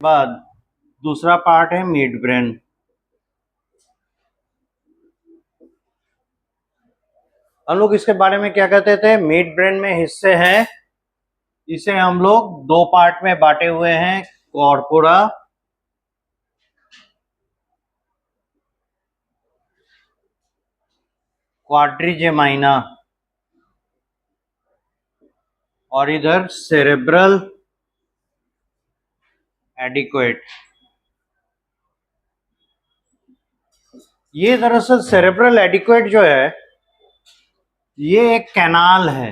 बाद दूसरा पार्ट है मिड ब्रेन। हम लोग इसके बारे में क्या कहते थे? मिड ब्रेन में हिस्से हैं, इसे हम लोग दो पार्ट में बांटे हुए हैं, कॉर्पोरा क्वाड्रिजेमाइना और इधर सेरेब्रल एडिक्वेट। ये दरअसल सेरेब्रल एडिक्वेट जो है ये एक कैनाल है।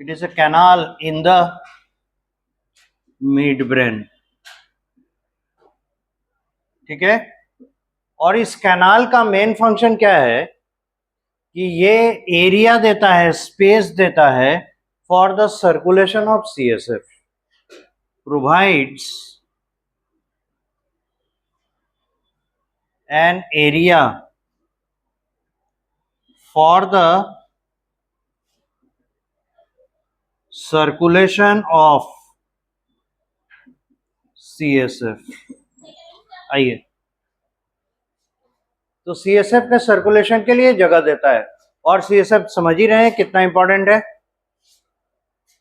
It is a canal in the mid brain, ठीक है। और इस कैनाल का मेन फंक्शन क्या है कि ये एरिया देता है, स्पेस देता है for the circulation of CSF, provides an area for the circulation of CSF। आइए, तो CSF के सर्कुलेशन के लिए जगह देता है। और CSF समझ ही रहे हैं कितना इंपॉर्टेंट है।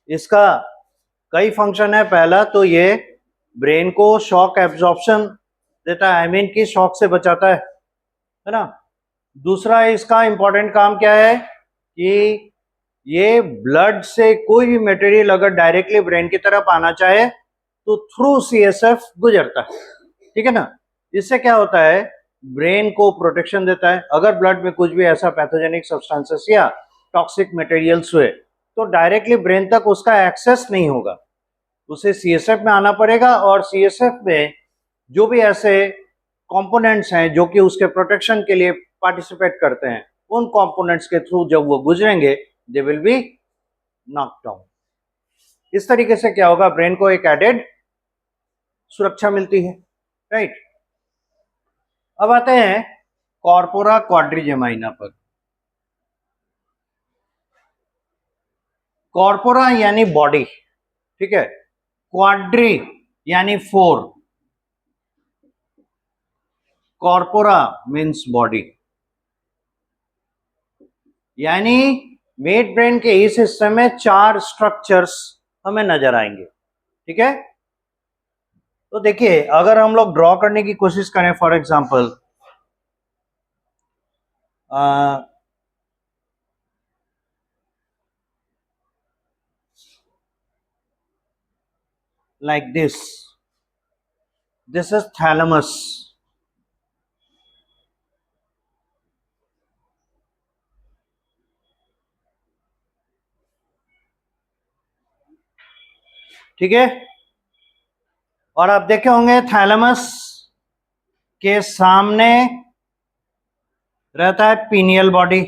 इसका कई फंक्शन है। पहला तो ये ब्रेन को शॉक एब्जॉर्प्शन देता है, आई मीन कि शॉक से बचाता है ना। दूसरा इसका इंपॉर्टेंट काम क्या है कि ये ब्लड से कोई भी मटेरियल अगर डायरेक्टली ब्रेन की तरफ आना चाहे तो थ्रू सीएसएफ गुजरता है, ठीक है ना। इससे क्या होता है, ब्रेन को प्रोटेक्शन देता है। अगर ब्लड में कुछ भी ऐसा पैथोजेनिक सब्सटेंसेस या टॉक्सिक मटेरियल्स हुए तो डायरेक्टली ब्रेन तक उसका एक्सेस नहीं होगा, उसे सीएसएफ में आना पड़ेगा। और सीएसएफ में जो भी ऐसे कंपोनेंट्स हैं जो कि उसके प्रोटेक्शन के लिए पार्टिसिपेट करते हैं, उन कंपोनेंट्स के थ्रू जब वो गुजरेंगे they will be knock down. इस तरीके से क्या होगा, ब्रेन को एक एडेड सुरक्षा मिलती है, राइट। अब आते हैं कॉर्पोरा क्वाड्रिजेमाइना पर। कॉर्पोरा यानी बॉडी, ठीक है। क्वाड्री यानी 4, कॉर्पोरा मीन्स बॉडी। यानी मिड ब्रेन के इस हिस्से में 4 स्ट्रक्चर्स हमें नजर आएंगे, ठीक है। तो देखिए, अगर हम लोग ड्रॉ करने की कोशिश करें, for example like this is thalamus, ठीक है। और आप देखे होंगे थैलेमस के सामने रहता है पीनियल बॉडी,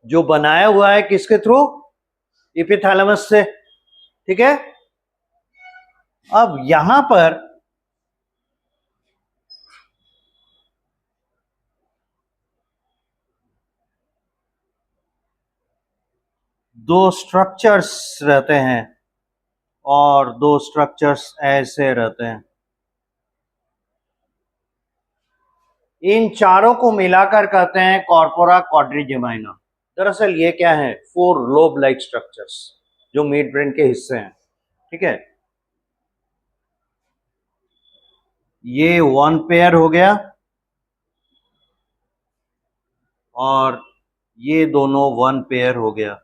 जो बनाया हुआ है किसके थ्रू, एपिथैलेमस से, ठीक है। अब यहां पर दो स्ट्रक्चर्स रहते हैं और दो स्ट्रक्चर्स ऐसे रहते हैं। इन चारों को मिलाकर कहते हैं कॉर्पोरा क्वाड्रिजेमाइना। दरअसल ये क्या है, 4 लोब लाइक स्ट्रक्चर्स जो मिड ब्रेन के हिस्से हैं, ठीक है। ये 1 पेयर हो गया और ये दोनों 1 पेयर हो गया।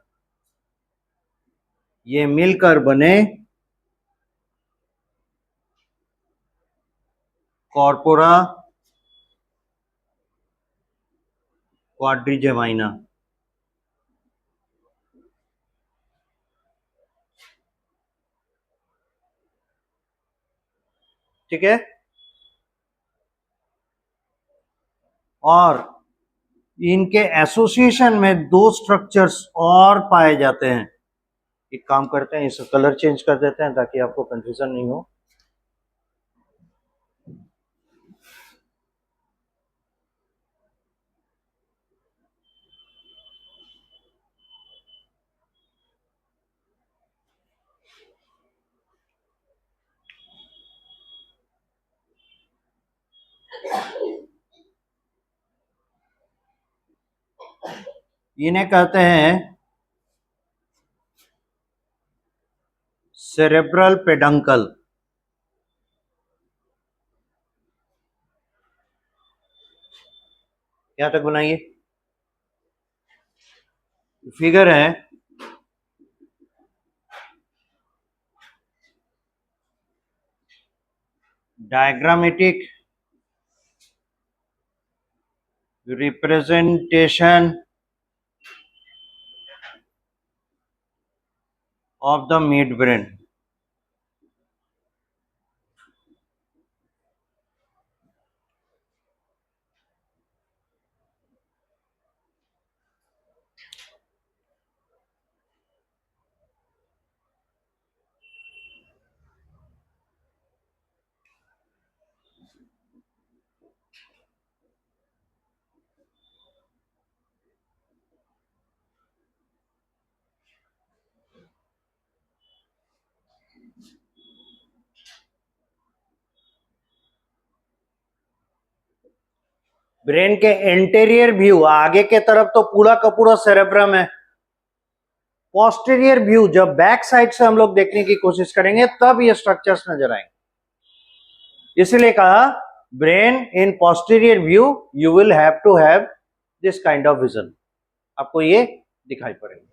ये मिलकर बने कॉर्पोरा क्वाड्रिजेमाइना, ठीक है। और इनके एसोसिएशन में 2 स्ट्रक्चर्स और पाए जाते हैं। एक काम करते हैं, इसका कलर चेंज कर देते हैं ताकि आपको कंफ्यूजन नहीं हो। इन्हें कहते हैं सेरेब्रल पेडंकल। क्या तक बनाइए? फिगर है diagrammatic representation of the midbrain. Brain के एंटेरियर व्यू, आगे के तरफ तो पूरा का पूरा सेरेब्रम है। पोस्टीरियर व्यू, जब बैक साइड से हम लोग देखने की कोशिश करेंगे तब ये स्ट्रक्चर्स नजर आएंगे। इसीलिए कहा brain in posterior view you will have to have this kind of vision. आपको ये दिखाई पड़ेगा।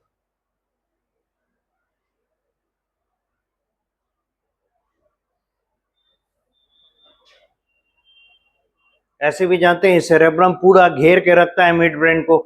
ऐसे भी जानते हैं सेरेब्रम पूरा घेर के रखता है मिड ब्रेन को।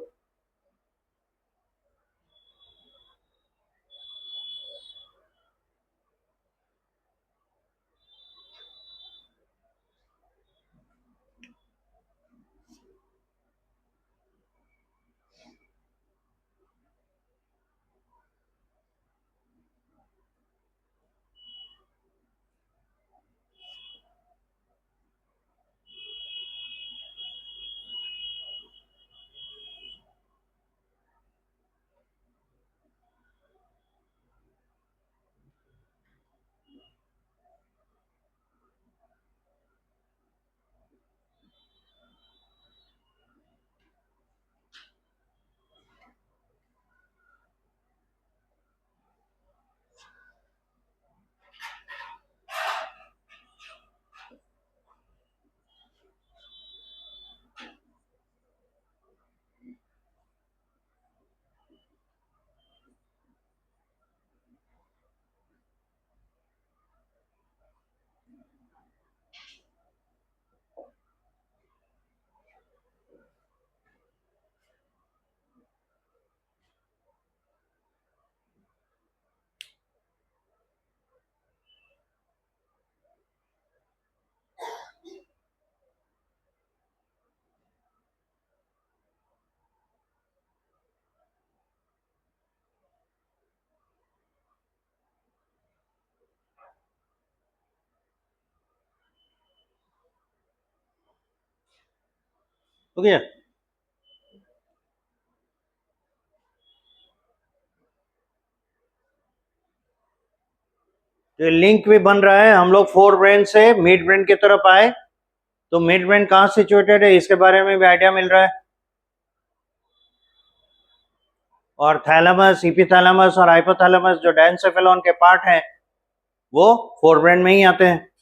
हो गया? तो लिंक भी बन रहा है। हम लोग फोर ब्रेन से मिड ब्रेन की तरफ आए तो मिड ब्रेन कहाँ सिचुएटेड है इसके बारे में भी आइडिया मिल रहा है। और थैलेमस, इपिथैलेमस और हाइपोथैलेमस जो डायंसेफेलॉन के पार्ट हैं वो फोर ब्रेन में ही आते हैं।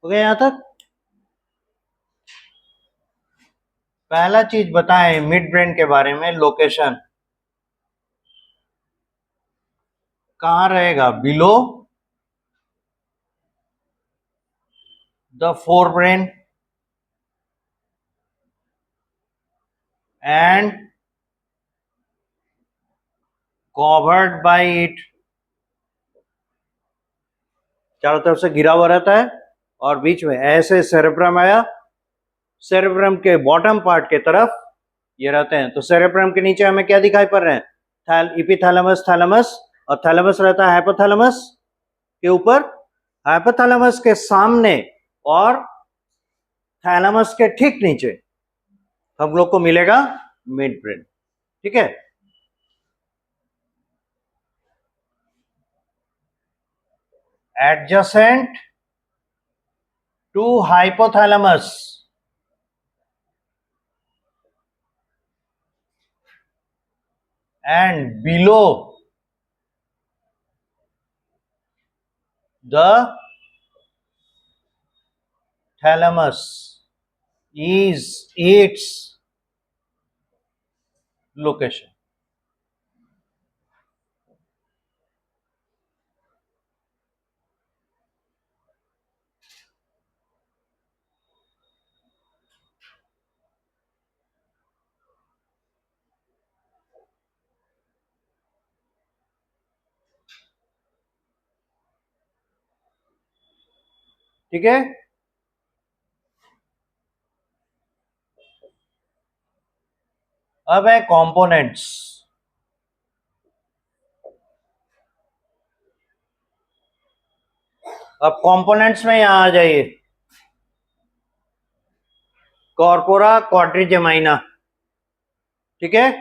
हो गया यहां तक? पहला चीज बताएं मिड ब्रेन के बारे में, लोकेशन कहां रहेगा? Below the fore brain and covered by it, चारों तरफ से घिरा हुआ रहता है, और बीच में ऐसे सेरेब्रम आया, सेरेब्रम के बॉटम पार्ट के तरफ ये रहते हैं। तो सेरेब्रम के नीचे हमें क्या दिखाई पड़ रहे हैं? इपिथैलेमस, थैलेमस, और थैलेमस रहता है हाइपोथैलेमस के ऊपर, हाइपोथैलेमस के सामने और थैलेमस के ठीक नीचे हम लोग को मिलेगा मिड ब्रेन। ठीक है, adjacent to hypothalamus and below the thalamus is its location। ठीक है, अब है कंपोनेंट्स। अब कंपोनेंट्स में यहां आ जाइए, कॉर्पोरा क्वाड्रिजेमाइना। ठीक है,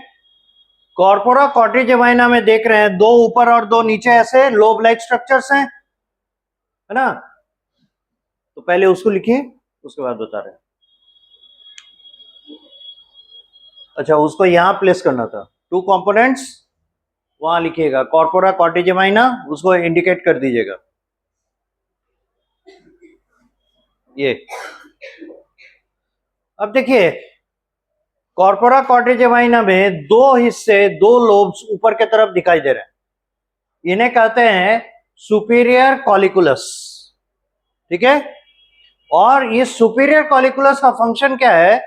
कॉर्पोरा क्वाड्रिजेमाइना में देख रहे हैं दो ऊपर और दो नीचे ऐसे लोब लाइक स्ट्रक्चर्स हैं, है ना? तो पहले उसको लिखिए, उसके बाद बता रहे हैं। अच्छा, उसको यहां प्लेस करना था, टू कंपोनेंट्स वहां लिखिएगा, कॉर्पोरा क्वाड्रिजेमाइना उसको इंडिकेट कर दीजिएगा। ये अब देखिए, कॉर्पोरा क्वाड्रिजेमाइना में दो हिस्से, दो लोब्स ऊपर के तरफ दिखाई दे रहे हैं, इन्हें कहते हैं सुपीरियर कॉलिकुलस। ठीक है, और ये सुपीरियर कॉलिकुलस का फंक्शन क्या है?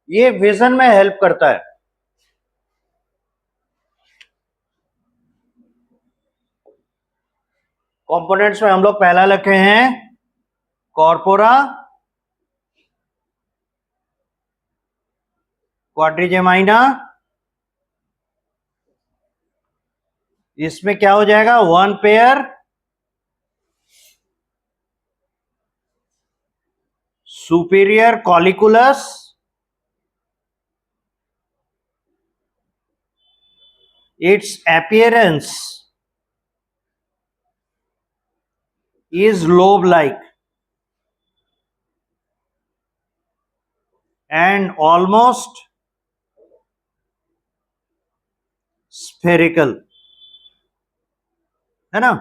ये विजन में हेल्प करता है। कंपोनेंट्स में हम लोग पहला लिखे हैं कॉर्पोरा क्वाड्रिजेमाइना, इसमें क्या हो जाएगा? One pair superior colliculus its appearance is lobe like and almost spherical, है ना?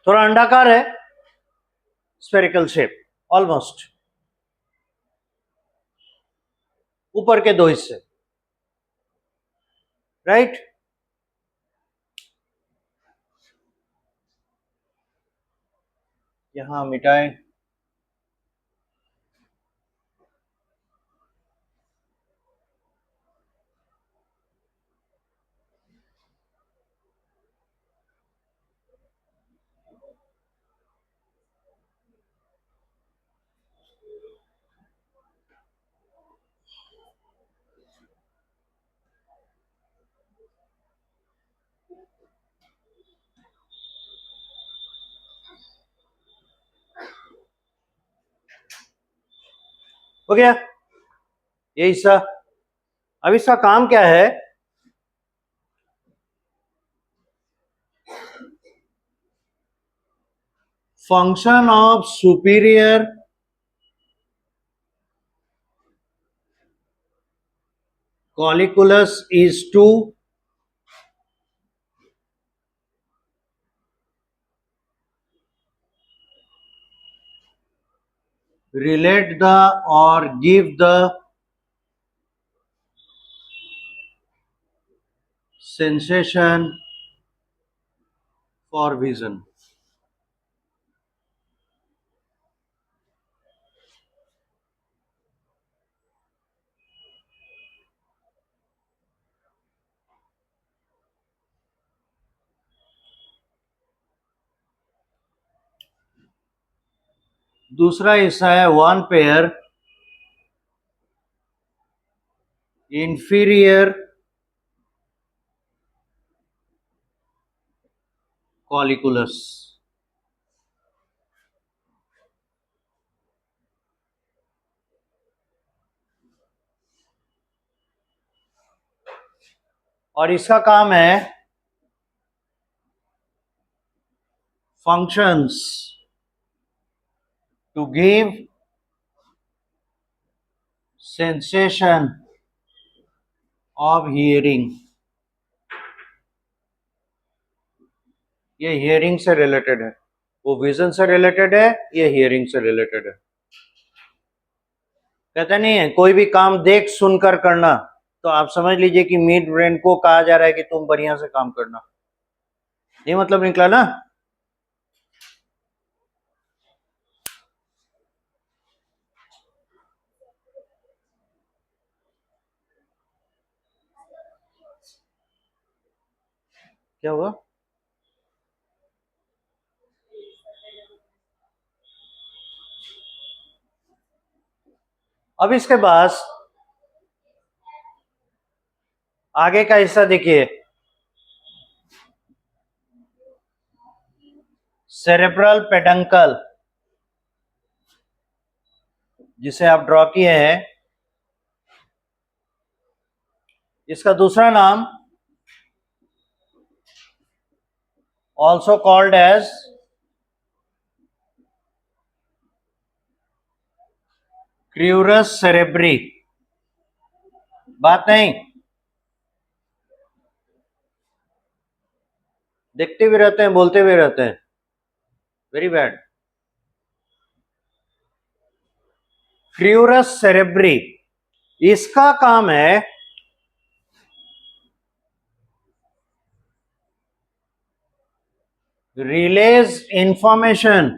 थोड़ा अंडाकार है, स्फेरिकल शेप, ऑलमोस्ट ऊपर के दो हिस्से, राइट? यहां मिटाएं। हो गया ये हिस्सा। अब इसका काम क्या है? Function of superior colliculus is to relate the or give the sensation for vision. दूसरा हिस्सा है वन पेयर inferior colliculus. और इसका काम है functions to give sensation of hearing. ये हियरिंग से रिलेटेड है, वो विजन से रिलेटेड है, ये हियरिंग से रिलेटेड है। कहते नहीं है कोई भी काम देख सुनकर करना, तो आप समझ लीजिए कि मिड ब्रेन को कहा जा रहा है कि तुम बढ़िया से काम करना। ये मतलब निकला ना। क्या हुआ? अब इसके बाद आगे का हिस्सा देखिए, सेरेब्रल पेडंकल, जिसे आप ड्रॉ किए हैं। इसका दूसरा नाम ऑल्सो कॉल्ड एज क्रूरस सेरेब्री। बात नहीं, देखते भी रहते हैं, बोलते भी रहते हैं, वेरी बैड। क्रूरस सेरेब्री, इसका काम है relays information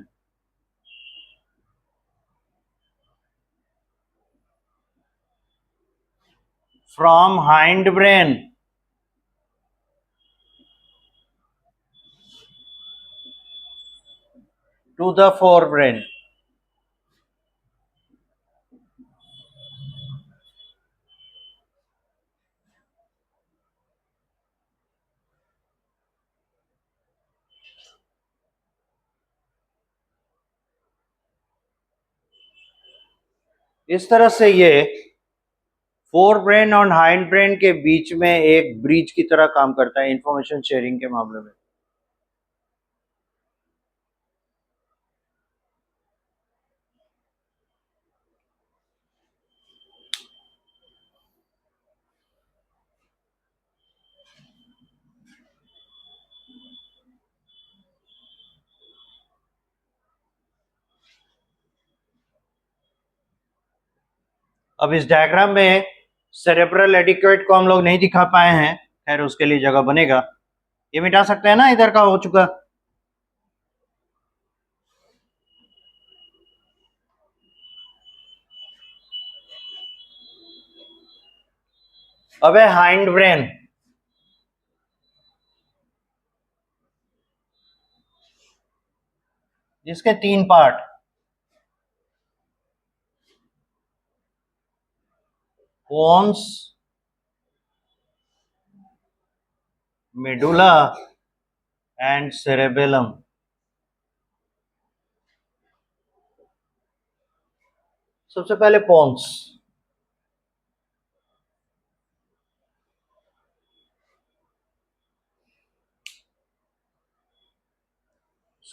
from hind brain to the fore brain. इस तरह से ये फोर ब्रेन और हाइंड ब्रेन के बीच में एक ब्रिज की तरह काम करता है इंफॉर्मेशन शेयरिंग के मामले में। अब इस डायग्राम में सेरेब्रल एडिक्वेट को हम लोग नहीं दिखा पाए हैं, खैर उसके लिए जगह बनेगा। ये मिटा सकते हैं ना, इधर का हो चुका। अब है हाइंड ब्रेन, जिसके तीन part, pons, medulla and cerebellum. सबसे पहले pons.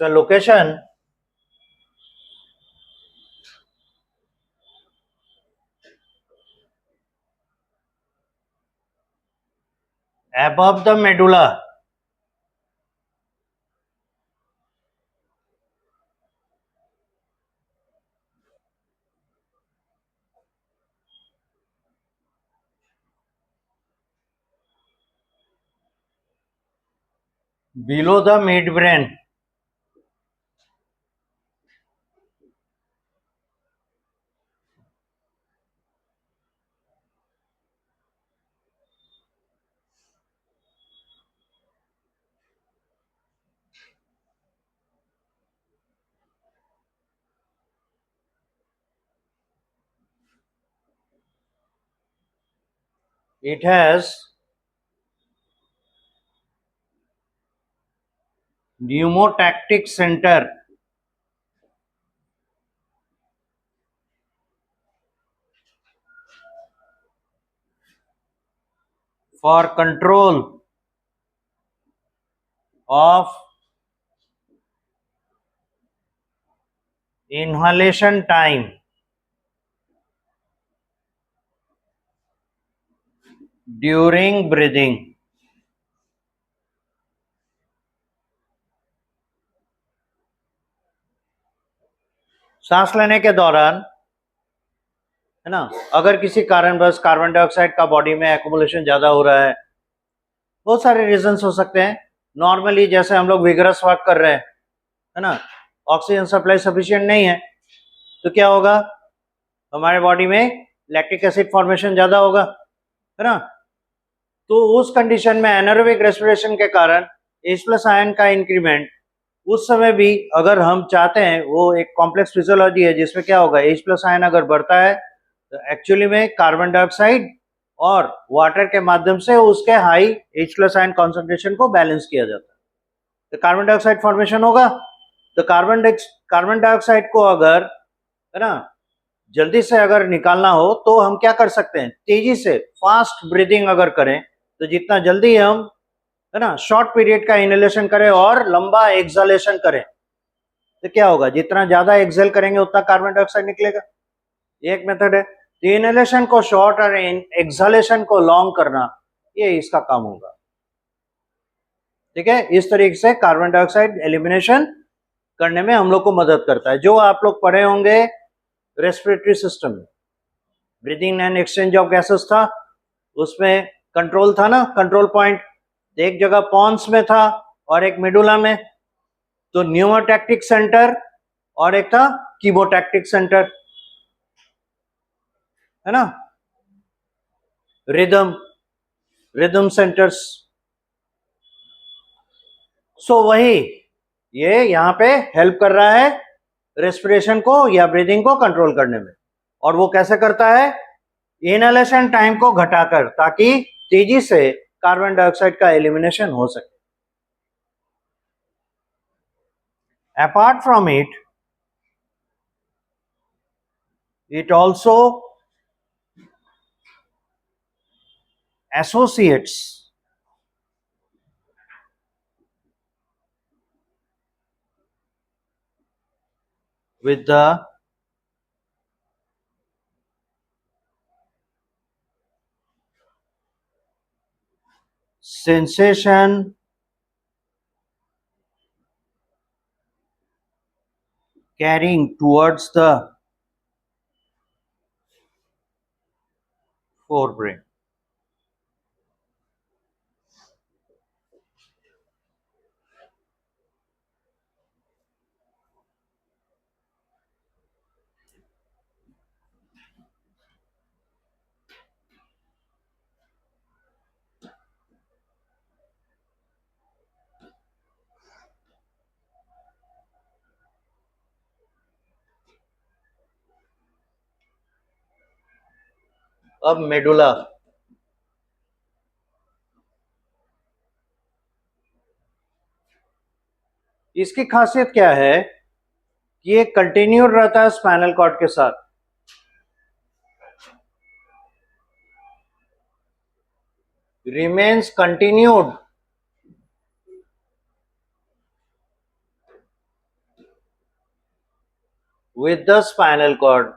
So location above the medulla, below the midbrain. It has pneumotactic center for control of inhalation time during breathing. सांस लेने के दौरान, है ना, अगर किसी कारणवश कार्बन डाइऑक्साइड का बॉडी में एक्युमुलेशन ज्यादा हो रहा है, बहुत सारे रीजंस हो सकते हैं. नॉर्मली जैसे हम लोग विगरस वर्क कर रहे हैं, है ना, ऑक्सीजन सप्लाई सफिशिएंट नहीं है, तो क्या होगा, हमारे बॉडी में लैक्टिक एसिड फॉर्मेशन ज्यादा होगा, है ना. तो उस कंडीशन में एनारोबिक रेस्पिरेशन के कारण H+ आयन का इंक्रीमेंट उस समय भी अगर हम चाहते हैं, वो एक कॉम्प्लेक्स फिजियोलॉजी है जिसमें क्या होगा, H+ आयन अगर बढ़ता है तो एक्चुअली में कार्बन डाइऑक्साइड और वाटर के माध्यम से उसके हाई H+ आयन कॉन्सेंट्रेशन को बैलेंस किया जाता है. तो कार्बन डाइऑक्साइड फॉर्मेशन होगा. तो कार्बन डाइऑक्साइड को अगर, है ना, जल्दी से अगर निकालना हो तो हम क्या कर सकते हैं, तेजी से फास्ट ब्रीदिंग अगर करें तो जितना जल्दी हम, है ना, शॉर्ट पीरियड का इनहेलेशन करें और लंबा एक्सहेलेशन करें, तो क्या होगा, जितना ज्यादा एक्सहेल करेंगे उतना कार्बन डाइऑक्साइड निकलेगा. ये एक मेथड है. तो इनहेलेशन को शॉर्ट और एक्सहेलेशन को लॉन्ग करना, ये इसका काम होगा. ठीक है, इस तरीके से कार्बन डाइऑक्साइड एलिमिनेशन करने में हम लोग को मदद करता है. जो आप लोग पढ़े होंगे रेस्पिरेटरी सिस्टम में, breathing and exchange of gases था, उसमें कंट्रोल था ना, कंट्रोल पॉइंट एक जगह पॉन्स में था और एक मेडुला में. तो न्यूमोटैक्टिक सेंटर और एक था कीमोटैक्टिक सेंटर, है ना, रिदम सेंटर्स. सो वही ये यहां पे हेल्प कर रहा है रेस्पिरेशन को या ब्रीदिंग को कंट्रोल करने में. और वो कैसे करता है, इनहेलेशन टाइम को घटाकर, ताकि तेजी से कार्बन डाइऑक्साइड का एलिमिनेशन हो सके. Apart from it also associates with the sensation carrying towards the forebrain. अब मेडुला, इसकी खासियत क्या है कि ये कंटिन्यूड रहता है स्पाइनल कॉर्ड के साथ. Remains continued with the spinal cord.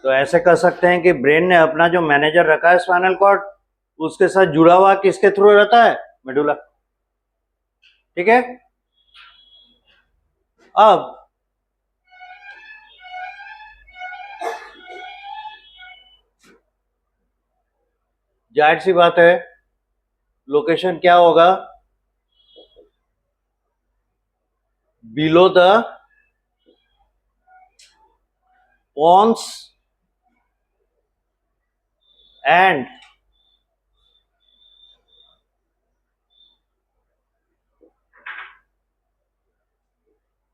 तो ऐसे कह सकते हैं कि ब्रेन ने अपना जो मैनेजर रखा है स्पाइनल कॉर्ड, उसके साथ जुड़ा हुआ किसके थ्रू रहता है, मेडुला. ठीक है. अब जाहिर सी बात है लोकेशन क्या होगा, below the pons and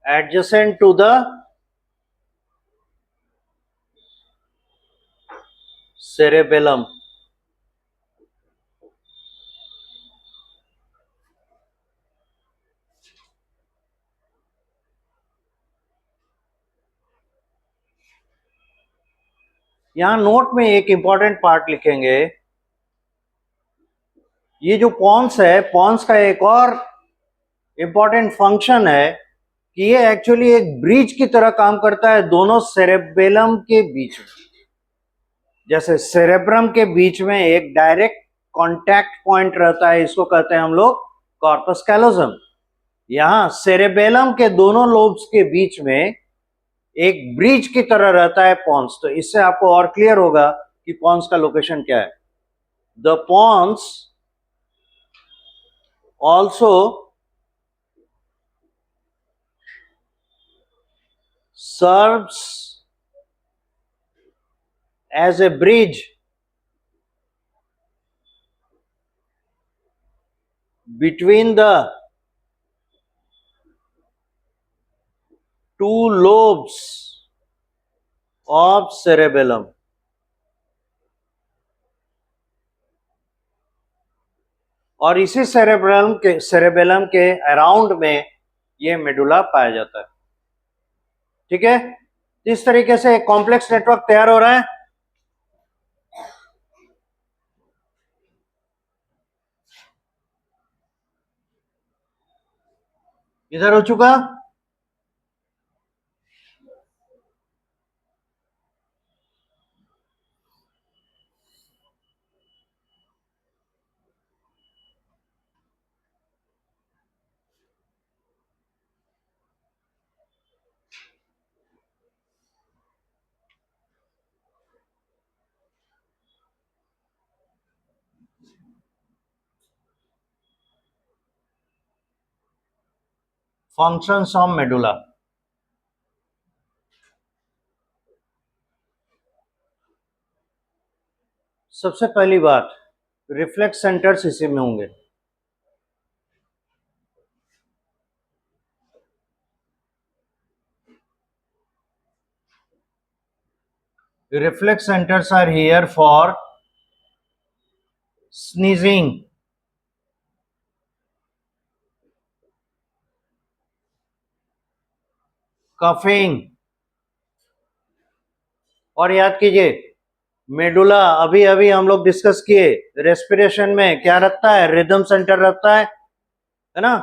adjacent to the cerebellum. यहां नोट में एक इंपॉर्टेंट पार्ट लिखेंगे, ये जो पॉन्स है, पॉन्स का एक और इंपॉर्टेंट फंक्शन है कि ये एक्चुअली एक ब्रिज की तरह काम करता है दोनों सेरेबेलम के बीच में। जैसे सेरेब्रम के बीच में एक डायरेक्ट कांटेक्ट पॉइंट रहता है, इसको कहते हैं हम लोग कॉर्पस कैलोजम। यहां सेरेबेलम के दोनों लोब्स के बीच में एक ब्रिज की तरह रहता है पॉन्स। तो इससे आपको और क्लियर होगा कि पॉन्स का लोकेशन क्या है। The pons also serves as a bridge between the two lobes of cerebellum. और इसी सेरेबेलम के अराउंड में ये मेडुला पाया जाता है। ठीक है, इस तरीके से एक कॉम्प्लेक्स नेटवर्क तैयार हो रहा है। इधर हो चुका। Functions of medulla. सबसे पहली बात, रिफ्लेक्स सेंटर्स इसी में होंगे। Reflex centers are here for sneezing, coughing। और याद कीजिए, मेडुला अभी अभी हम लोग डिस्कस किए, रेस्पिरेशन में क्या रखता है, रिदम सेंटर रखता है ना।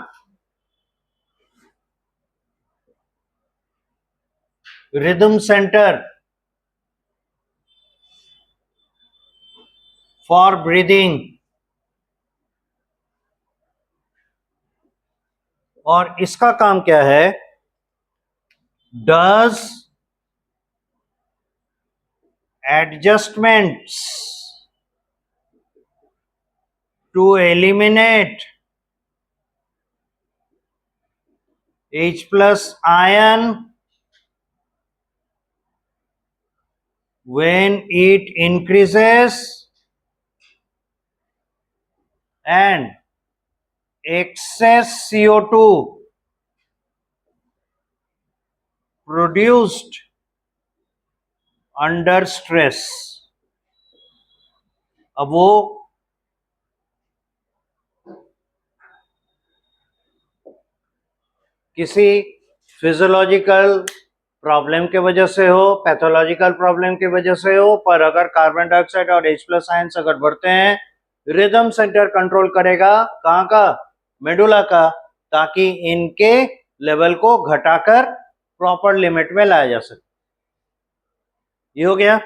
Rhythm centre for breathing. और इसका काम क्या है, does adjustments to eliminate H+ ion when it increases and excess CO2 produced under stress। अब वो किसी फिजियोलॉजिकल प्रॉब्लम के वजह से हो, पैथोलॉजिकल प्रॉब्लम की वजह से हो, पर अगर कार्बन डाइऑक्साइड और H+ आयंस अगर बढ़ते हैं, रिदम सेंटर कंट्रोल करेगा कहाँ का, मेडुला का, ताकि इनके लेवल को घटाकर प्रॉपर लिमिट में लाया जा सके। ये हो गया।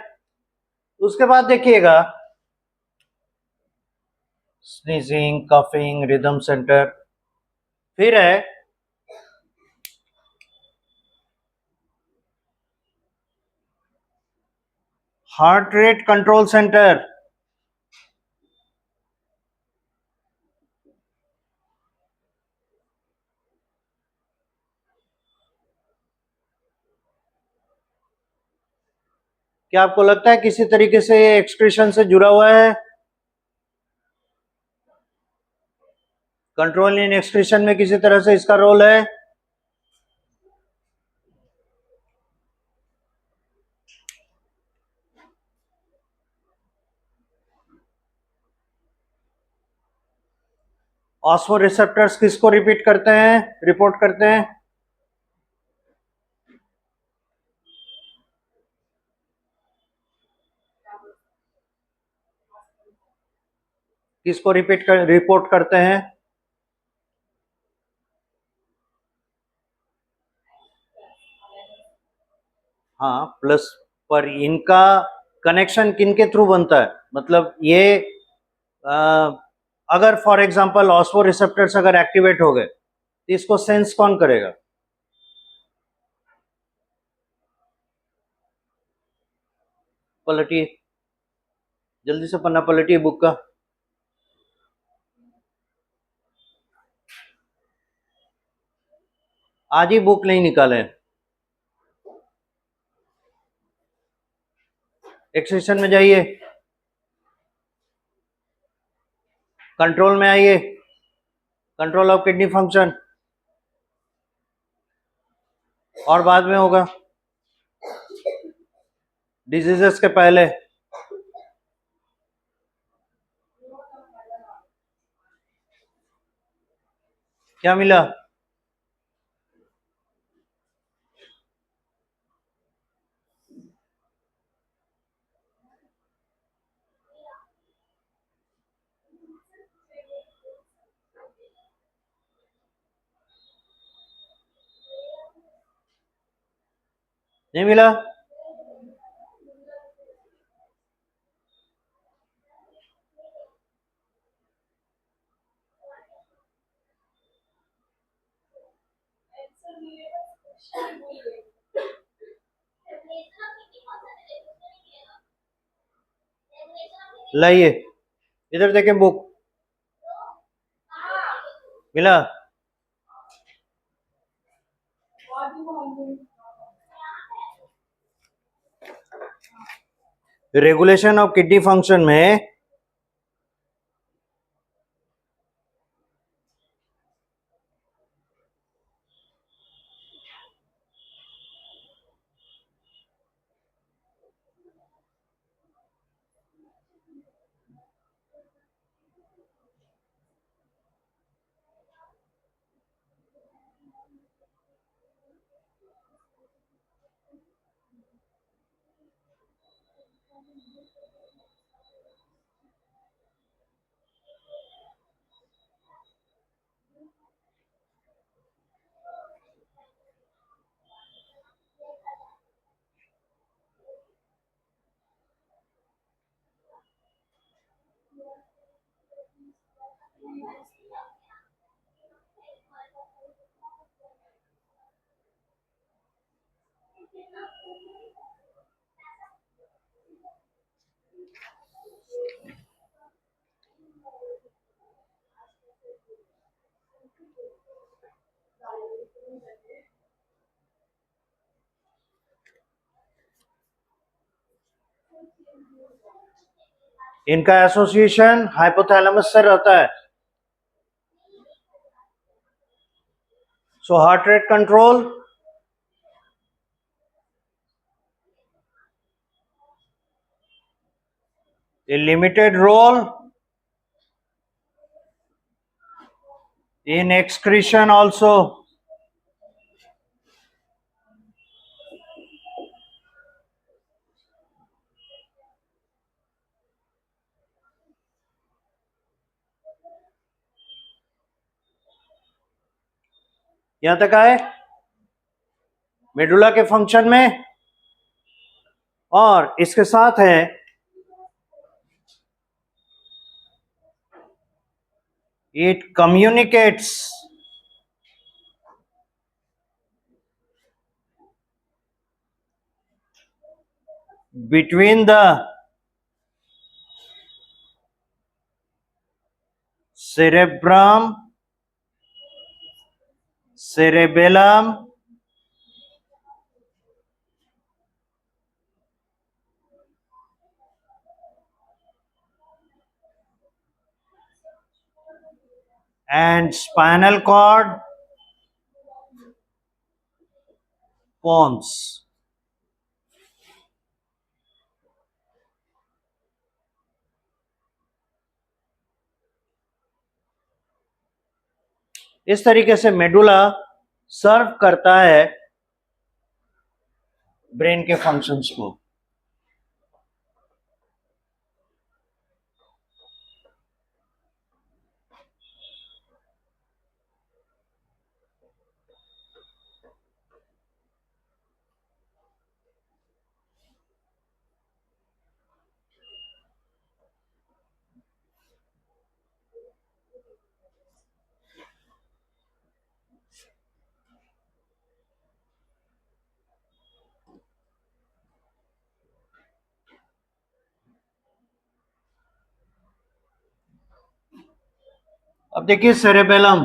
उसके बाद देखिएगा, स्नीजिंग, कफिंग, रिदम सेंटर। फिर है हार्ट रेट कंट्रोल सेंटर। क्या आपको लगता है किसी तरीके से ये एक्सक्रीशन से जुड़ा हुआ है? कंट्रोल इन एक्सक्रीशन में किसी तरह से इसका रोल है? ऑस्मोरिसेप्टर्स किसको रिपोर्ट करते हैं? किसको रिपोर्ट करते हैं? हाँ प्लस, पर इनका कनेक्शन किन के थ्रू बनता है? मतलब ये अगर फॉर एग्जांपल ऑस्मोरिसेप्टर्स अगर एक्टिवेट हो गए तो इसको सेंस कौन करेगा? पलटिए, जल्दी से पन्ना पलटिए बुक का। आज ही बुक नहीं निकाले। एक्सटेंशन में जाइए, कंट्रोल में आइए, कंट्रोल ऑफ किडनी फंक्शन, और बाद में होगा डिजीजेस के पहले। क्या मिला? नहीं मिला? लाइए, इधर देखें बुक। मिला? रेगुलेशन ऑफ किडनी फंक्शन में इनका एसोसिएशन हाइपोथैलेमस से रहता है। So heart rate control, a limited role in excretion also. यहां तक आए मेडुला के फंक्शन में, और इसके साथ है it communicates between the cerebrum, cerebellum and spinal cord, pons. इस तरीके से मेडुला सर्व करता है ब्रेन के फंक्शंस को. अब देखिए cerebellum.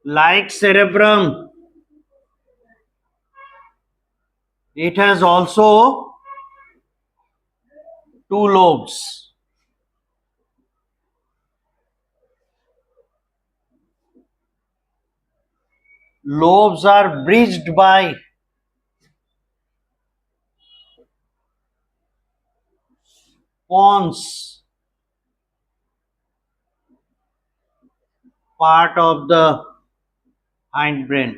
Like cerebrum, it has also two lobes. Lobes are bridged by pons, part of the hindbrain.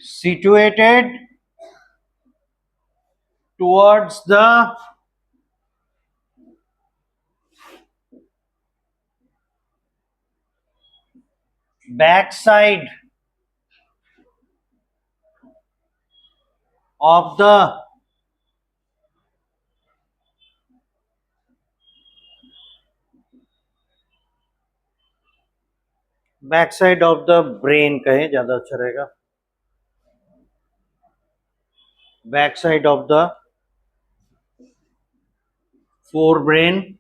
Situated towards the backside of the brain कहे ज्यादा अच्छा रहेगा. Backside of the forebrain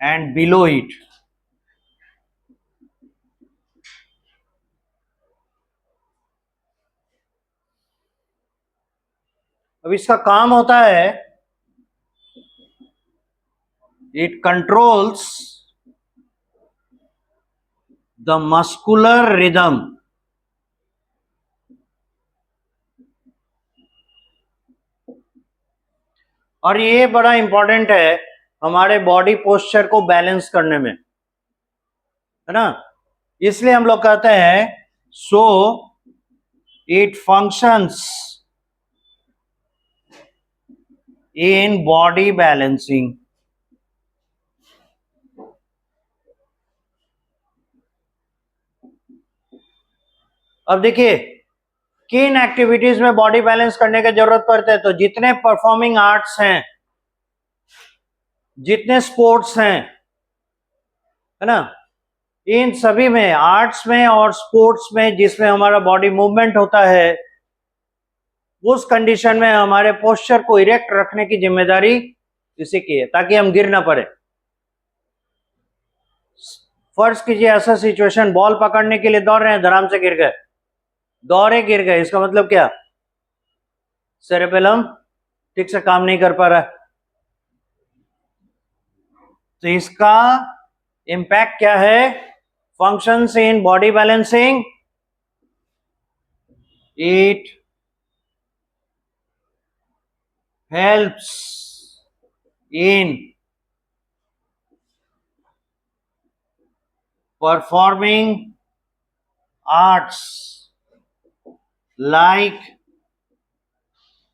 and below it. अब इसका काम होता है, it controls the muscular rhythm. और ये बड़ा इंपॉर्टेंट है हमारे बॉडी पोस्चर को बैलेंस करने में, है ना. इसलिए हम लोग कहते हैं so it functions in body balancing. अब देखिए किन एक्टिविटीज में बॉडी बैलेंस करने की जरूरत पड़ती है. तो जितने परफॉर्मिंग आर्ट्स हैं, जितने स्पोर्ट्स हैं, है ना, इन सभी में, आर्ट्स में और स्पोर्ट्स में जिसमें हमारा बॉडी मूवमेंट होता है, उस कंडीशन में हमारे पोस्चर को इरेक्ट रखने की जिम्मेदारी इसी की है ताकि हम गिर ना पड़े. फर्ज कीजिए ऐसा सिचुएशन, बॉल पकड़ने के लिए दौड़ रहे हैं, धड़ाम से गिर गए, दौड़े गिर गए. इसका मतलब क्या, सेरेबेलम ठीक से काम नहीं कर पा रहा है. तो इसका इम्पैक्ट क्या है, functions in body balancing. It helps in performing arts like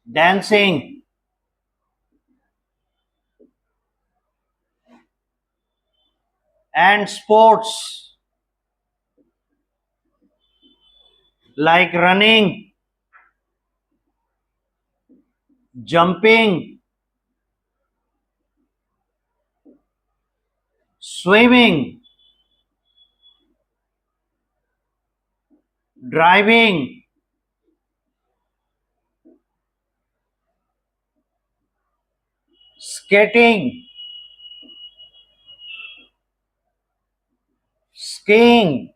dancing, and sports like running, jumping, swimming, driving, skating, skiing,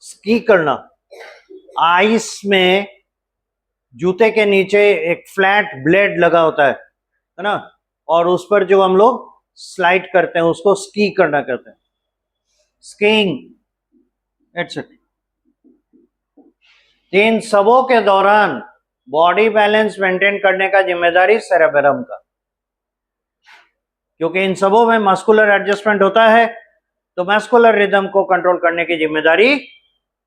ski करना, आइस में जूते के नीचे एक फ्लैट ब्लेड लगा होता है ना, और उस पर जो हम लोग स्लाइड करते हैं उसको स्की करना कहते हैं, स्कीइंग एटसेट्रा। इन सबों के दौरान बॉडी बैलेंस मेंटेन करने का जिम्मेदारी सेरेबेलम का, क्योंकि इन सबों में मस्कुलर एडजस्टमेंट होता है, तो मस्कुलर रिदम को कंट्रोल करने की जिम्मेदारी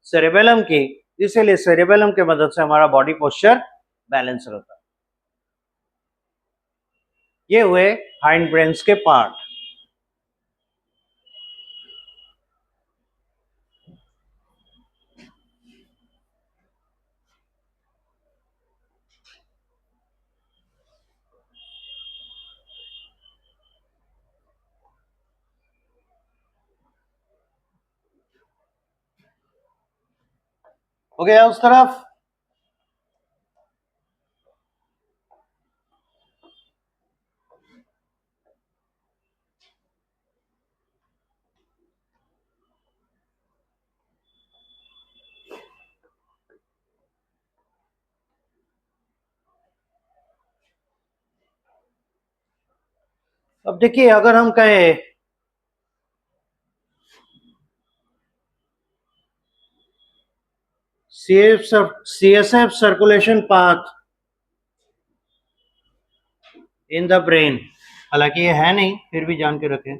सेरेबेलम की, इसीलिए सेरेबेलम की मदद से हमारा बॉडी पोस्चर बैलेंस रहता है। ये हुए हाइंड ब्रेन्स के पार्ट। हो गया उस तरफ। अब देखिए, अगर हम कहें CSF circulation path in the brain, हालांकि ये है नहीं, फिर भी जान के रखें।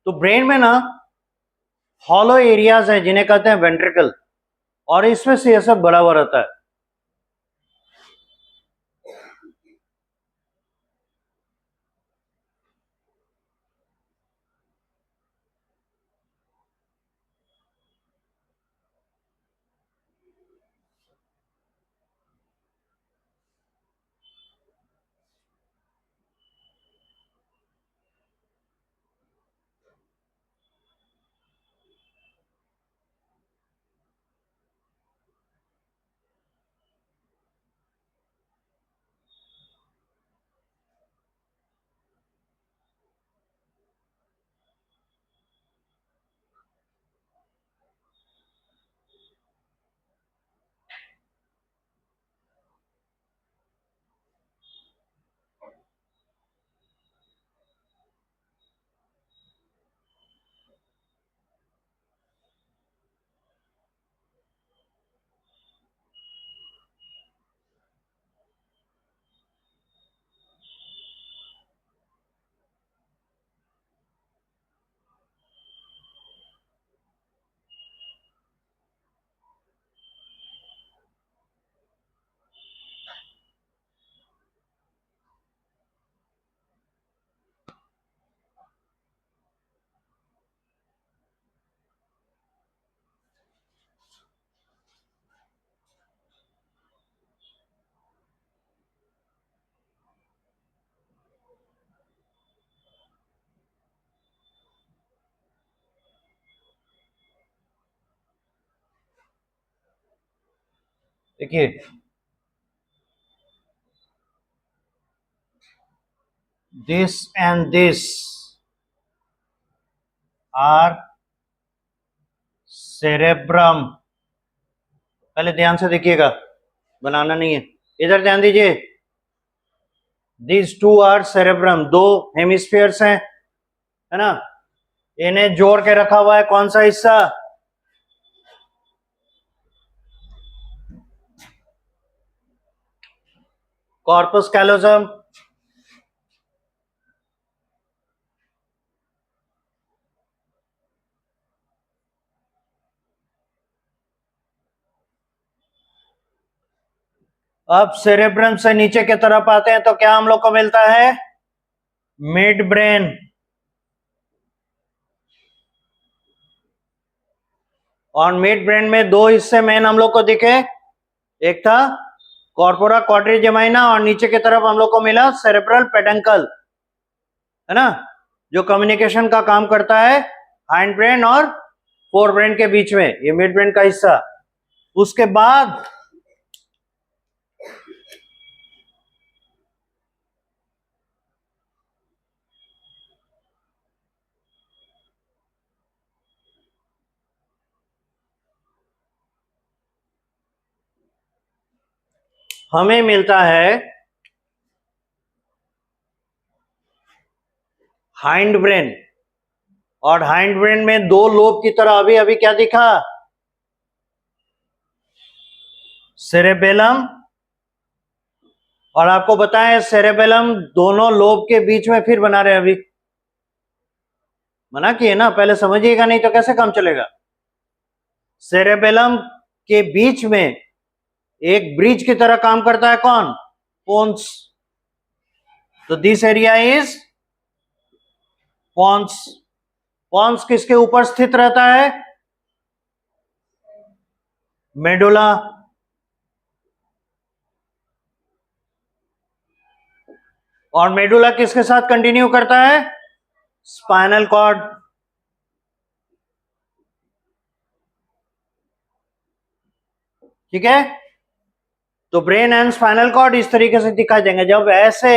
तो ब्रेन में ना हॉलो एरियाज हैं जिन्हें कहते हैं वेंट्रिकल, और इसमें CSF भरा हुआ रहता है। देखिए, this and this are cerebrum. पहले ध्यान से देखिएगा, बनाना नहीं है, इधर ध्यान दीजिए। दिस टू आर सेरेब्रम, दो हेमिस्फीयर्स हैं, है ना, इन्हें जोड़ के रखा हुआ है कौन सा हिस्सा? Corpus callosum. अब सेरेब्रम से नीचे की तरफ आते हैं तो क्या हम लोग को मिलता है? Mid brain. और मिड ब्रेन में दो हिस्से मेन हम लोग को दिखे, एक था कॉर्पोरा क्वाड्रिजेमाइना और नीचे की तरफ हम लोग को मिला सेरेब्रल पेडंकल, है ना, जो कम्युनिकेशन का काम करता है हाइंड ब्रेन और फोर ब्रेन के बीच में, ये मिड ब्रेन का हिस्सा। उसके बाद हमें मिलता है हाइंड ब्रेन, और हाइंड ब्रेन में दो लोब की तरह अभी अभी क्या दिखा, सेरेबेलम, और आपको बताएं सेरेबेलम दोनों लोब के बीच में फिर बना रहे, अभी मना किए ना, पहले समझिएगा नहीं तो कैसे काम चलेगा। सेरेबेलम के बीच में एक ब्रिज की तरह काम करता है कौन, पोन्स। तो this area is pons. Pons किसके ऊपर स्थित रहता है, मेडुला। और मेडुला किसके साथ कंटिन्यू करता है, स्पाइनल कॉर्ड। ठीक है, तो ब्रेन एंड स्पाइनल कॉर्ड इस तरीके से दिखाई देंगे। जब ऐसे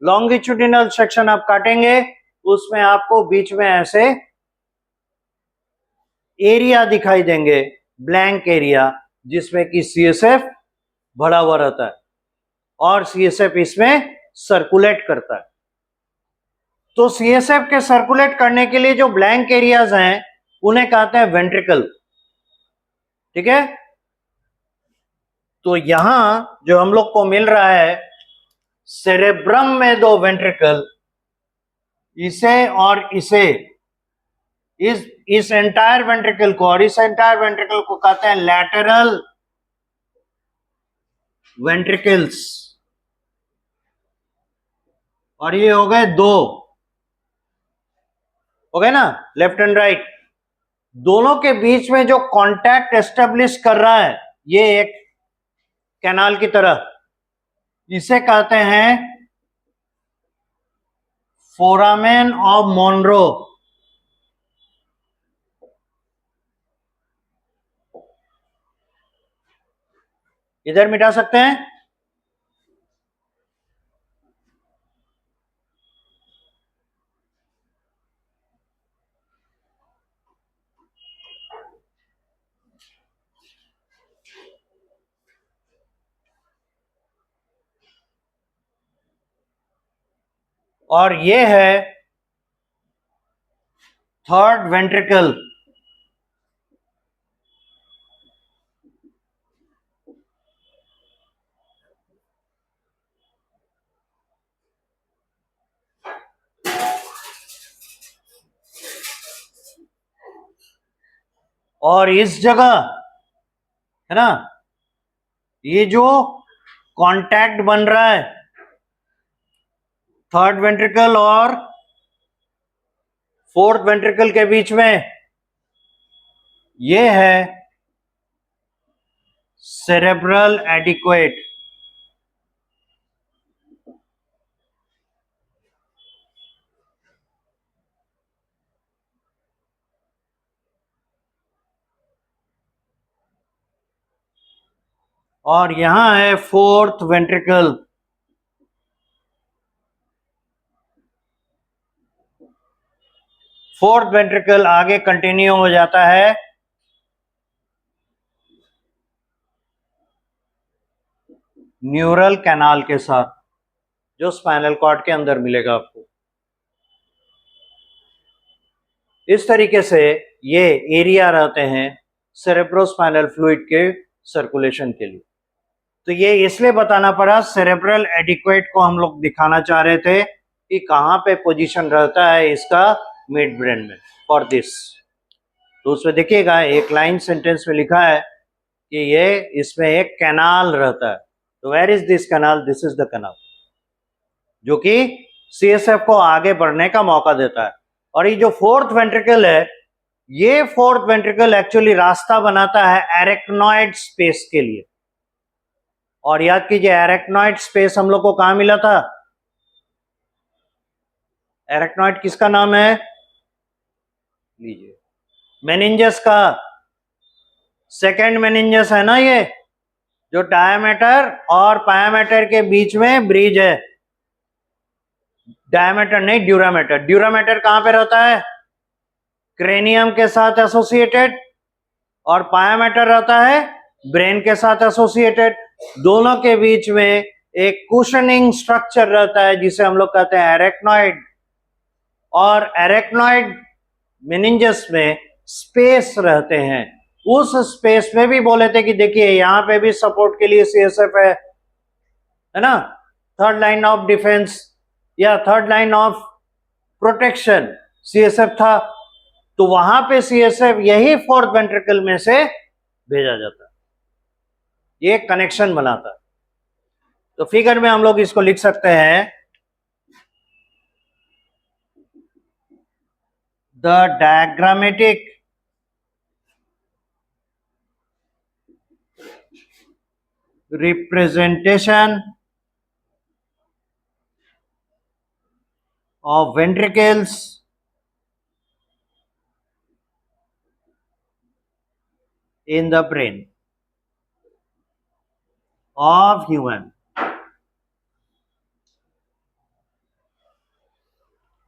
लॉन्गिट्यूडिनल सेक्शन आप काटेंगे उसमें आपको बीच में ऐसे एरिया दिखाई देंगे, ब्लैंक एरिया, जिसमें कि सीएसएफ भरा हुआ रहता है और सीएसएफ इसमें सर्कुलेट करता है। तो सीएसएफ के सर्कुलेट करने के लिए जो ब्लैंक एरियाज हैं उन्हें कहते हैं वेंट्रिकल। ठीक है, तो यहां जो हम लोग को मिल रहा है, सेरेब्रम में दो वेंट्रिकल, इसे और इसे, इस एंटायर वेंट्रिकल को और इस एंटायर वेंट्रिकल को कहते हैं लैटरल वेंट्रिकल्स। और ये हो गए दो, हो गए ना, लेफ्ट एंड राइट। दोनों के बीच में जो कांटेक्ट एस्टेब्लिश कर रहा है, ये एक कैनाल की तरह, इसे कहते हैं फोरामेन ऑफ मोनरो। इधर मिटा सकते हैं। और ये है थर्ड वेंट्रिकल। और इस जगह है ना, ये जो कांटेक्ट बन रहा है थर्ड वेंट्रिकल और फोर्थ वेंट्रिकल के बीच में, ये है सेरेब्रल एडिक्वेट। और यहां है फोर्थ वेंट्रिकल। फोर्थ वेंट्रिकल आगे कंटिन्यू हो जाता है न्यूरल कैनाल के साथ, जो स्पाइनल कॉर्ड के अंदर मिलेगा आपको। इस तरीके से ये एरिया रहते हैं सेरेब्रोस्पाइनल फ्लूइड के सर्कुलेशन के लिए। तो ये इसलिए बताना पड़ा, सेरेब्रल एडिक्वेट को हम लोग दिखाना चाह रहे थे कि कहाँ पे पोजीशन रहता है इसका मिड ब्रेन में, फॉर दिस। तो उसमें देखिएगा एक लाइन सेंटेंस में लिखा है कि ये इसमें एक कैनाल रहता है। तो where is this canal, this is the canal, जो कि सीएसएफ को आगे बढ़ने का मौका देता है। और ये जो फोर्थ वेंट्रिकल है, ये फोर्थ वेंट्रिकल एक्चुअली रास्ता बनाता है एरेक्नॉइड स्पेस के लिए। और याद कीजिए एरेक्नॉइड स्पेस हम लोग को कहां मिला था, एरेक्नॉइड किसका नाम है, लीजिए मेनिंजस का सेकेंड मेनिंजस है ना, ये जो डायमीटर और पायामीटर के बीच में ब्रिज है। डायमीटर नहीं, ड्यूरामीटर। ड्यूरामीटर कहां पे रहता है? क्रेनियम के साथ एसोसिएटेड, और पायामीटर रहता है ब्रेन के साथ एसोसिएटेड। दोनों के बीच में एक कुशनिंग स्ट्रक्चर रहता है जिसे हम लोग कहते हैं एरेक्नॉइड। और एरेक्नॉइड मेनिंजस में स्पेस रहते हैं। उस स्पेस में भी बोले थे कि देखिए यहां पे भी सपोर्ट के लिए सीएसएफ है ना, थर्ड लाइन ऑफ डिफेंस या third line of protection CSF था। तो वहां पे सीएसएफ यही फोर्थ वेंट्रिकल में से भेजा जाता है, ये कनेक्शन बनाता है। तो फिगर में हम लोग इसको लिख सकते हैं, the diagrammatic representation of ventricles in the brain of human।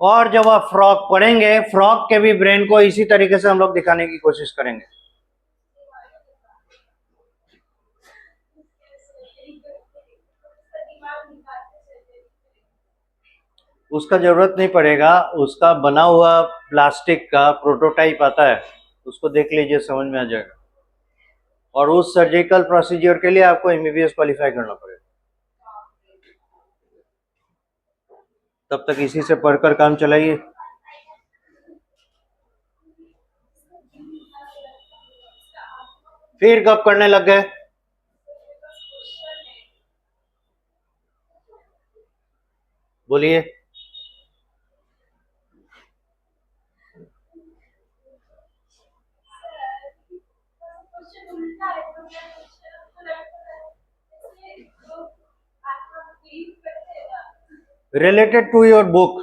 और जब आप फ्रॉग पढ़ेंगे, फ्रॉग के भी ब्रेन को इसी तरीके से हम लोग दिखाने की कोशिश करेंगे। उसका जरूरत नहीं पड़ेगा, उसका बना हुआ प्लास्टिक का प्रोटोटाइप आता है, उसको देख लीजिए, समझ में आ जाएगा। और उस सर्जिकल प्रोसीजर के लिए आपको एमबीबीएस क्वालिफाई करना पड़ेगा। तब तक इसी से पढ़कर काम चलाइए। फिर गप करने लग गए। बोलिए। Related to your book.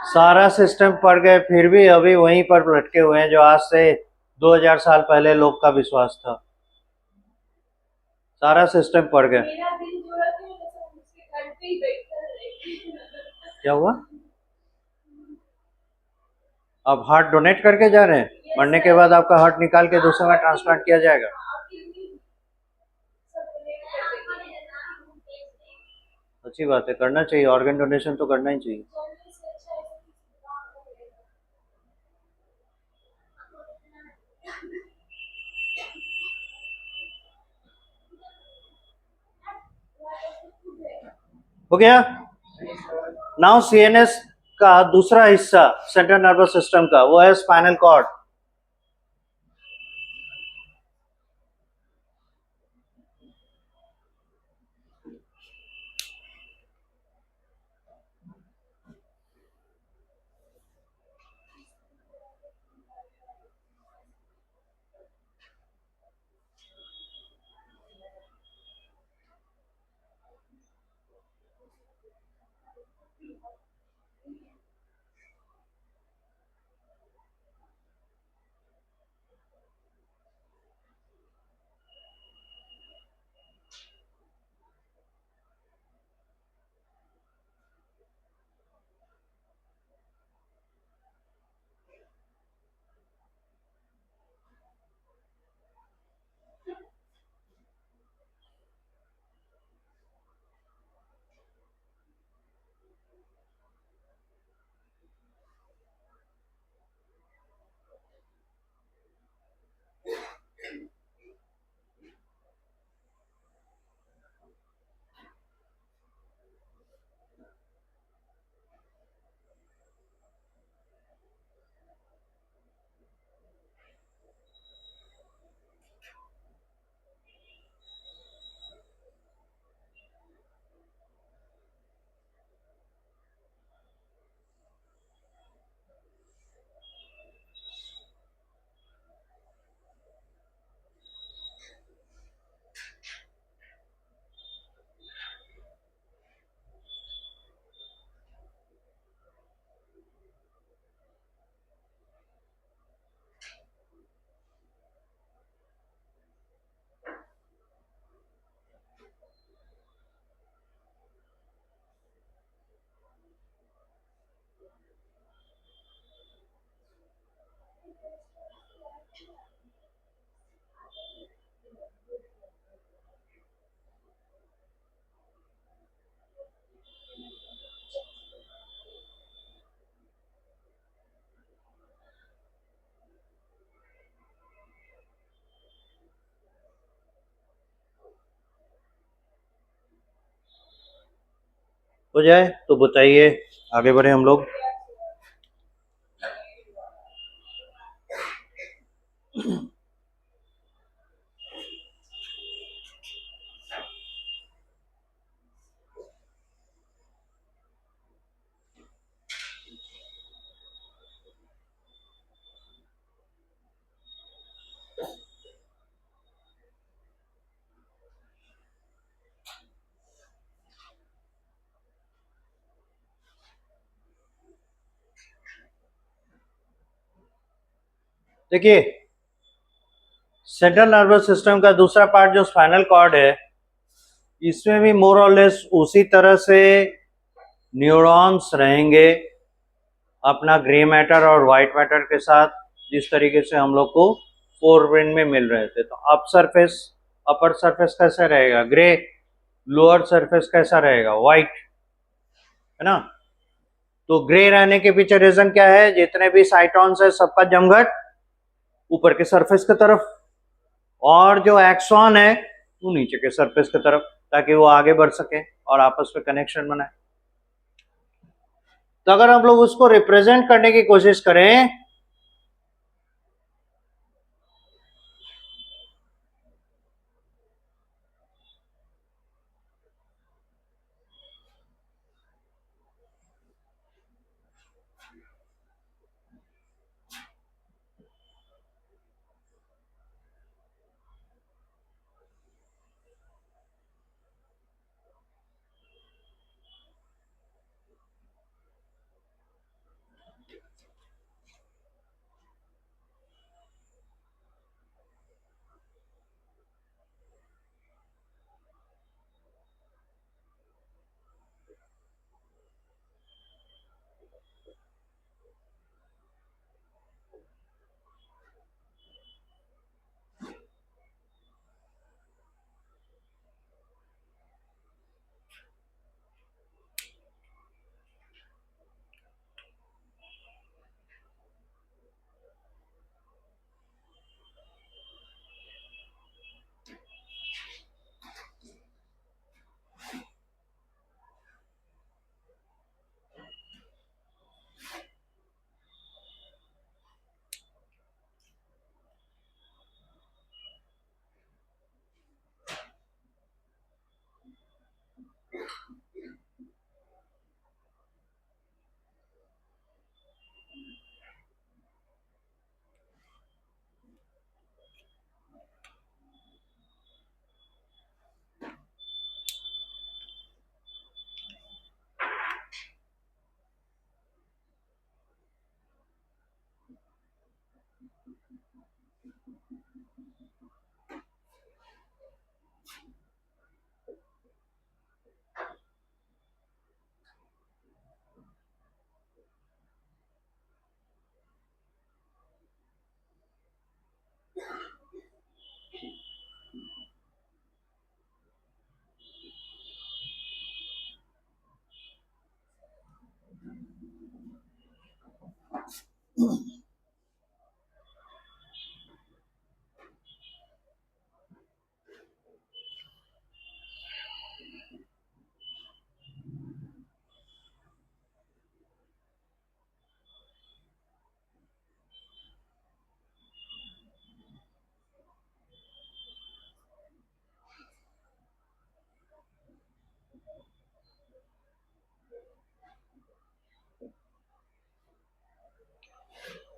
सारा सिस्टम पढ़ गए, फिर भी अभी वहीं पर लटके हुए हैं जो आज से 2000 साल पहले लोग का विश्वास था। सारा सिस्टम पढ़ गए। क्या हुआ? आप हार्ट डोनेट करके जा रहे हैं? मरने के बाद आपका हार्ट निकाल के दूसरे में ट्रांसप्लांट किया जाएगा। अच्छी बात है, करना चाहिए, ऑर्गन डोनेशन तो करना ही चाहिए। हो गया। नाउ सीएनएस का दूसरा हिस्सा सेंट्रल नर्वस सिस्टम का, वो है स्पाइनल कॉर्ड। हो जाए तो बताइए, आगे बढ़े हम लोग। देखिए, सेंट्रल नर्वस सिस्टम का दूसरा पार्ट जो स्पाइनल कॉर्ड है, इसमें भी मोर और लेस उसी तरह से न्यूरॉन्स रहेंगे अपना ग्रे मैटर और वाइट मैटर के साथ, जिस तरीके से हम लोग को फोरब्रेन में मिल रहे थे। तो अपर सरफेस कैसा रहेगा? ग्रे। लोअर सरफेस कैसा रहेगा? वाइट, है ना। तो ग्रे रहने के पीछे रीजन क्या है? जितने भी साइटॉन्स है सबका जमघट ऊपर के सरफेस की तरफ, और जो एक्सॉन है वो नीचे के सरफेस की तरफ, ताकि वो आगे बढ़ सके और आपस में कनेक्शन बनाए। तो अगर हम लोग उसको रिप्रेजेंट करने की कोशिश करें,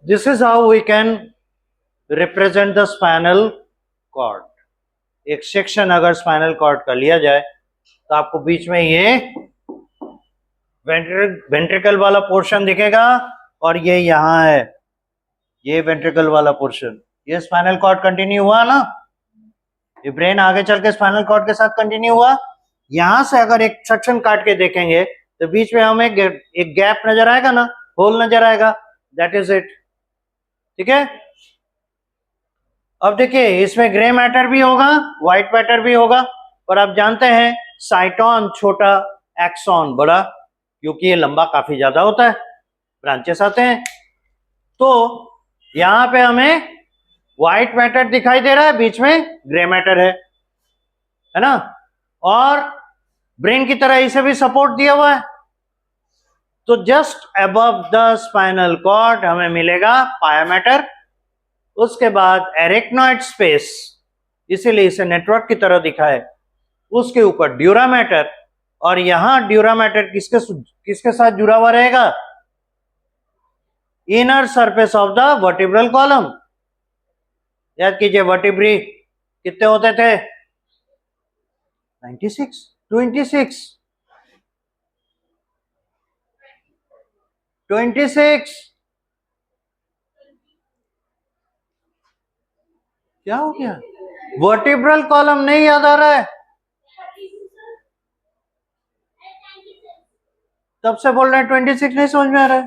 this is how we can represent the spinal cord. एक सेक्शन अगर स्पाइनल कॉर्ड का लिया जाए तो आपको बीच में ये वेंट्रिकल वाला पोर्शन दिखेगा, और ये यहां है, ये वेंट्रिकल वाला पोर्शन। ये स्पाइनल कॉर्ड कंटिन्यू हुआ ना, ये ब्रेन आगे चल के स्पाइनल कॉर्ड के साथ कंटिन्यू हुआ। यहां से अगर एक सेक्शन काट के देखेंगे तो बीच में हमें एक गैप नजर आएगा ना, होल नजर आएगा, दैट इज इट। ठीक है। अब देखिए, इसमें ग्रे मैटर भी होगा, व्हाइट मैटर भी होगा, और आप जानते हैं साइटॉन छोटा, एक्सॉन बड़ा, क्योंकि ये लंबा काफी ज्यादा होता है, ब्रांचेस आते हैं। तो यहां पे हमें व्हाइट मैटर दिखाई दे रहा है, बीच में ग्रे मैटर है ना। और ब्रेन की तरह इसे भी सपोर्ट दिया हुआ है। तो just above the spinal cord हमें मिलेगा पाया मैटर, उसके बाद एरेक्नॉइड स्पेस, इसीलिए इसे नेटवर्क की तरह दिखा है, उसके ऊपर ड्यूरा मैटर, और यहां ड्यूरा मैटर किसके साथ जुड़ा हुआ रहेगा? Inner surface of the vertebral column. याद कीजिए वर्टिब्री कितने होते थे? 96, 26, 26। क्या हो गया? वर्टिब्रल कॉलम नहीं याद आ रहा है? तब से बोल रहे हैं 26 नहीं समझ में आ रहा है?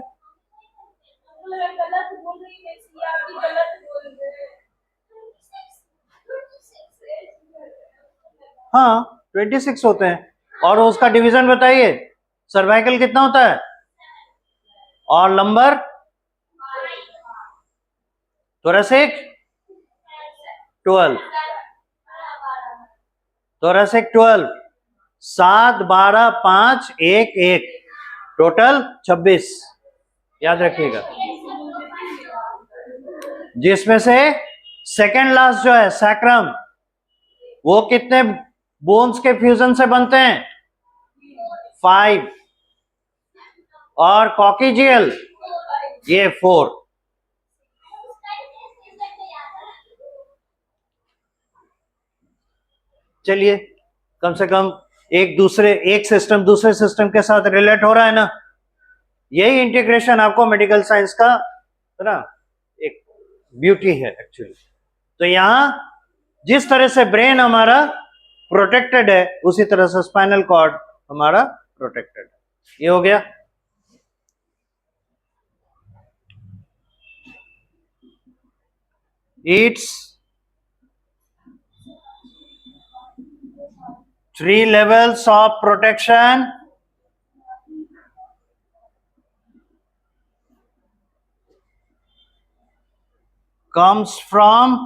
हाँ 26 होते हैं। और उसका डिवीजन बताइए, सर्वाइकल कितना होता है और लंबर? Thoracic 12, thoracic 12, 7, 12, 5, 1, 1, total 26। याद रखिएगा। जिसमें से सेकेंड लास्ट जो है सैक्रम, वो कितने बोन्स के फ्यूजन से बनते हैं? 5। और कॉकिजियल ये 4। चलिए कम से कम एक सिस्टम दूसरे सिस्टम के साथ रिलेट हो रहा है ना। यही इंटीग्रेशन आपको मेडिकल साइंस का है ना एक ब्यूटी है एक्चुअली। तो यहां जिस तरह से ब्रेन हमारा प्रोटेक्टेड है, उसी तरह से स्पाइनल कॉर्ड हमारा प्रोटेक्टेड है। ये हो गया। its 3 levels of protection comes from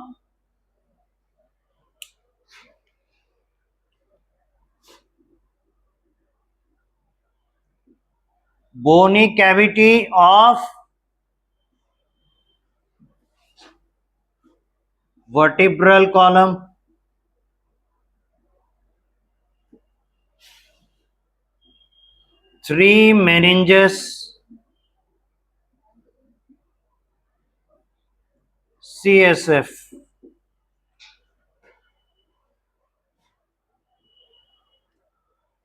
bony cavity of vertebral column, three meninges, CSF.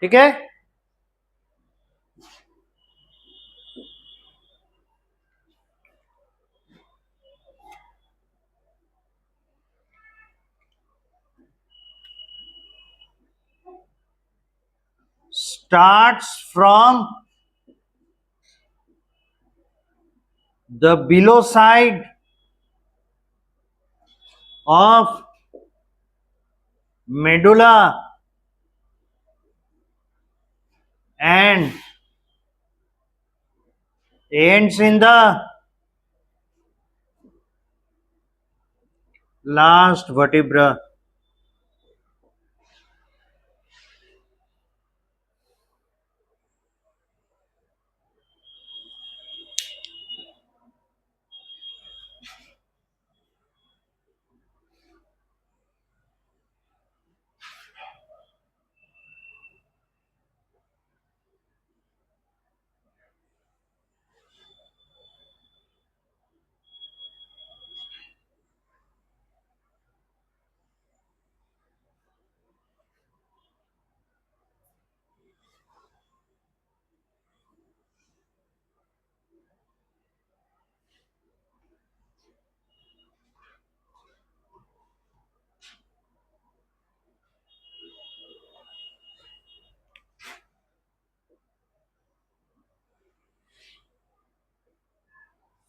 ठीक है। Starts from the below side of medulla and ends in the last vertebra.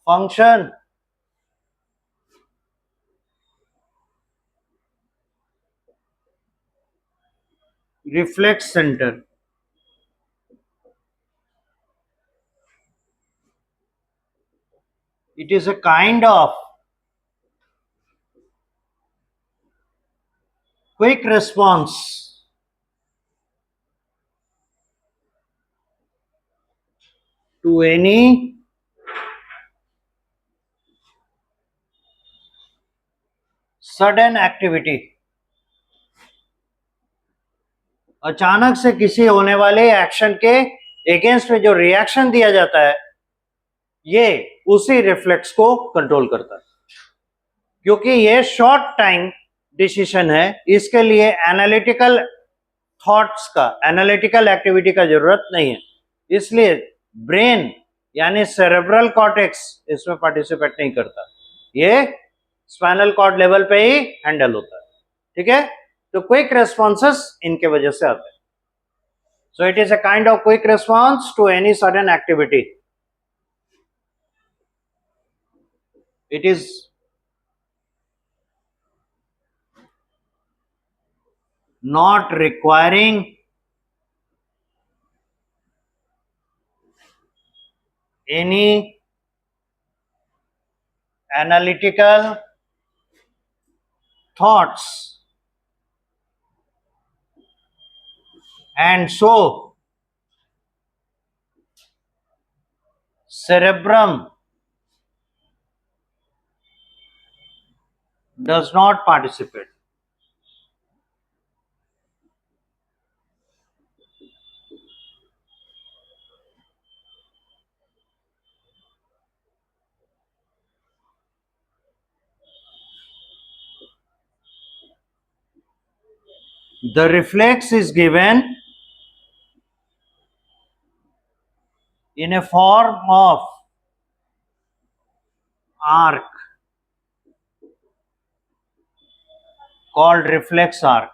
Function: reflex center. It is a kind of quick response to any sudden activity, अचानक से किसी होने वाले action के against में जो रिएक्शन दिया जाता है ये उसी रिफ्लेक्स को कंट्रोल करता है। क्योंकि ये शॉर्ट टाइम डिसीजन है, इसके लिए एनालिटिकल थॉट्स का, एनालिटिकल एक्टिविटी का जरूरत नहीं है, इसलिए ब्रेन यानी सेरेब्रल कॉर्टेक्स इसमें पार्टिसिपेट नहीं करता, ये स्पाइनल कॉर्ड लेवल पे ही हैंडल होता है। ठीक है, तो क्विक रेस्पॉन्सेस इनके वजह से आते हैं। So it is a kind of quick response to any sudden activity. It is not requiring any analytical thoughts, and so cerebrum does not participate. The reflex is given in a form of arc called reflex arc.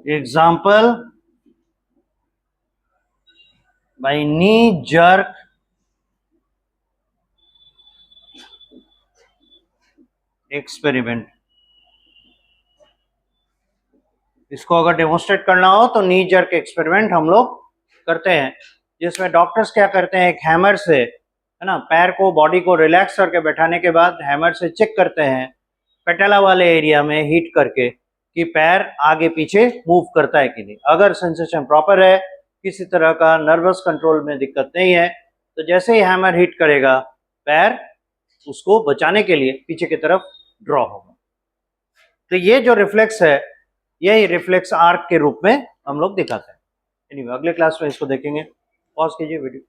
Example, by knee jerk experiment. इसको अगर demonstrate करना हो तो नी jerk experiment हम लोग करते हैं, जिसमें डॉक्टर्स क्या करते हैं, एक हैमर से, है ना, पैर को, बॉडी को रिलैक्स करके बैठाने के बाद हैमर से चेक करते हैं पेटेला वाले एरिया में हीट करके कि पैर आगे पीछे मूव करता है कि नहीं। अगर सेंसेशन प्रॉपर है, किसी तरह का नर्वस कंट्रोल में दिक्कत नहीं है, तो जैसे ही हैमर हिट करेगा पैर उसको बचाने के लिए पीछे की तरफ ड्रॉ होगा। तो ये जो रिफ्लेक्स है यही रिफ्लेक्स आर्क के रूप में हम लोग दिखाते हैं। एनीवे, अगले क्लास में इसको देखेंगे। पॉज कीजिए वीडियो।